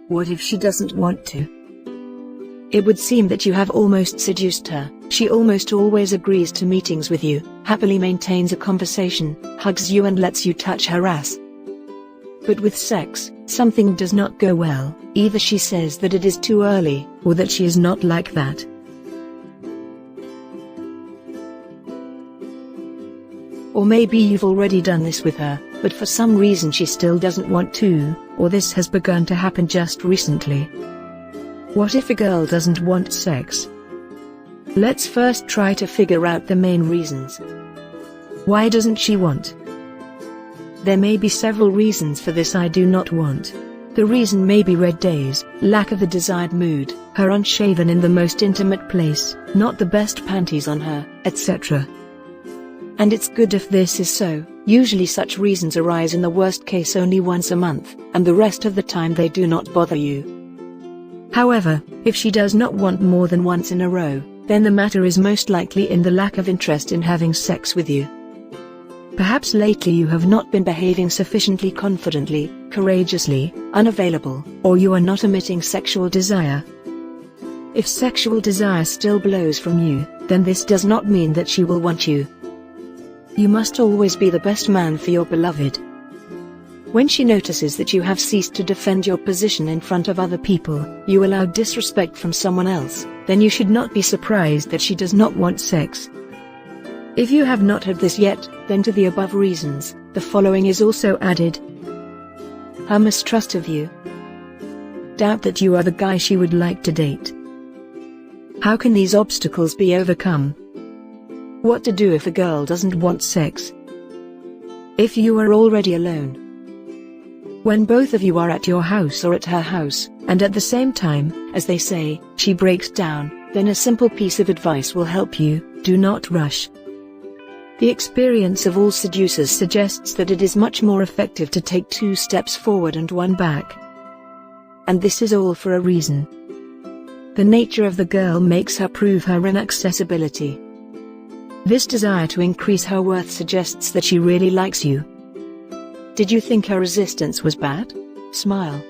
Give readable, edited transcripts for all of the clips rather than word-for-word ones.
What if she doesn't want to? It would seem that you have almost seduced her. She almost always agrees to meetings with you, happily maintains a conversation, hugs you and lets you touch her ass. But with sex, something does not go well. Either she says that it is too early, or that she is not like that. Or maybe you've already done this with her, but for some reason she still doesn't want to, or this has begun to happen just recently. What if a girl doesn't want sex? Let's first try to figure out the main reasons. Why doesn't she want? There may be several reasons for this I do not want. The reason may be red days, lack of the desired mood, her unshaven in the most intimate place, not the best panties on her, etc. And it's good if this is so. Usually such reasons arise in the worst case only once a month, and the rest of the time they do not bother you. However, if she does not want more than once in a row, then the matter is most likely in the lack of interest in having sex with you. Perhaps lately you have not been behaving sufficiently confidently, courageously, unavailable, or you are not emitting sexual desire. If sexual desire still blows from you, then this does not mean that she will want you. You must always be the best man for your beloved. When she notices that you have ceased to defend your position in front of other people, you allow disrespect from someone else, then you should not be surprised that she does not want sex. If you have not had this yet, then to the above reasons, the following is also added. Her mistrust of you. Doubt that you are the guy she would like to date. How can these obstacles be overcome? What to do if a girl doesn't want sex? If you are already alone. When both of you are at your house or at her house, and at the same time, as they say, she breaks down, then a simple piece of advice will help you: do not rush. The experience of all seducers suggests that it is much more effective to take 2 steps forward and 1 back. And this is all for a reason. The nature of the girl makes her prove her inaccessibility. This desire to increase her worth suggests that she really likes you. Did you think her resistance was bad? Smile.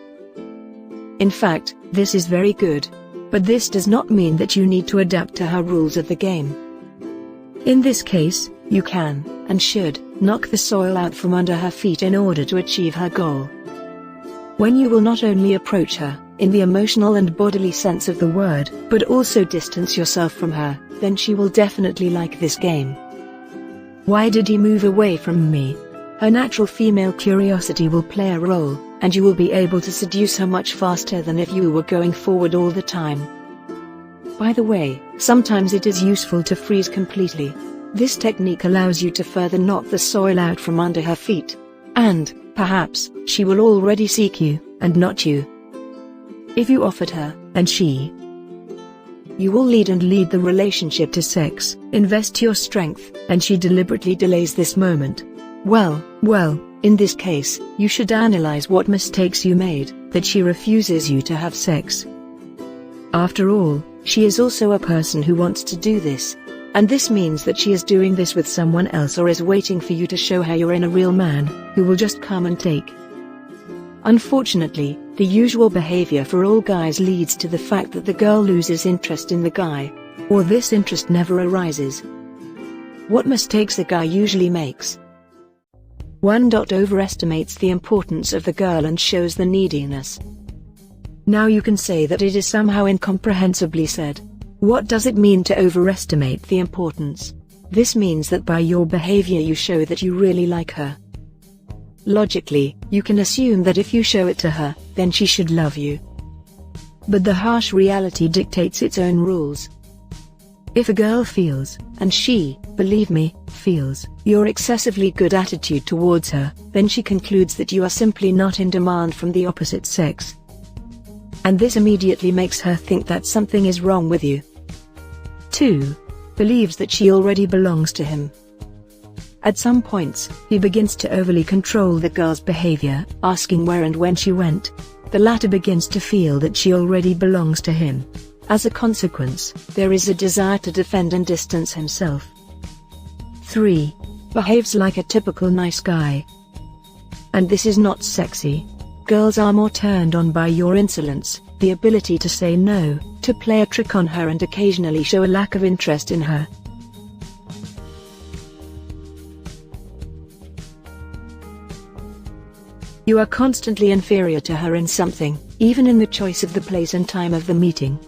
In fact, this is very good. But this does not mean that you need to adapt to her rules of the game. In this case, you can, and should, knock the soil out from under her feet in order to achieve her goal. When you will not only approach her, in the emotional and bodily sense of the word, but also distance yourself from her, then she will definitely like this game. Why did he move away from me? Her natural female curiosity will play a role, and you will be able to seduce her much faster than if you were going forward all the time. By the way, sometimes it is useful to freeze completely. This technique allows you to further knock the soil out from under her feet. And, perhaps, she will already seek you, and not you. If you offered her, and she, you will lead the relationship to sex, invest your strength, and she deliberately delays this moment. Well, in this case, you should analyze what mistakes you made, that she refuses you to have sex. After all, she is also a person who wants to do this. And this means that she is doing this with someone else or is waiting for you to show her you're in a real man, who will just come and take. Unfortunately, the usual behavior for all guys leads to the fact that the girl loses interest in the guy, or this interest never arises. What mistakes a guy usually makes? 1. Overestimates the importance of the girl and shows the neediness. Now you can say that it is somehow incomprehensibly said. What does it mean to overestimate the importance? This means that by your behavior you show that you really like her. Logically, you can assume that if you show it to her, then she should love you. But the harsh reality dictates its own rules. If a girl feels, and she, believe me, feels, your excessively good attitude towards her, then she concludes that you are simply not in demand from the opposite sex. And this immediately makes her think that something is wrong with you. 2. Believes that she already belongs to him. At some points, he begins to overly control the girl's behavior, asking where and when she went. The latter begins to feel that she already belongs to him. As a consequence, there is a desire to defend and distance himself. 3. Behaves like a typical nice guy. And this is not sexy. Girls are more turned on by your insolence, the ability to say no, to play a trick on her and occasionally show a lack of interest in her. You are constantly inferior to her in something, even in the choice of the place and time of the meeting.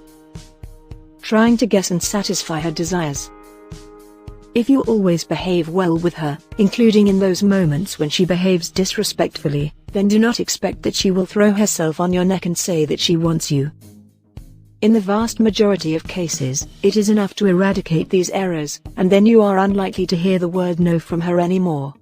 Trying to guess and satisfy her desires. If you always behave well with her, including in those moments when she behaves disrespectfully, then do not expect that she will throw herself on your neck and say that she wants you. In the vast majority of cases, it is enough to eradicate these errors, and then you are unlikely to hear the word no from her anymore.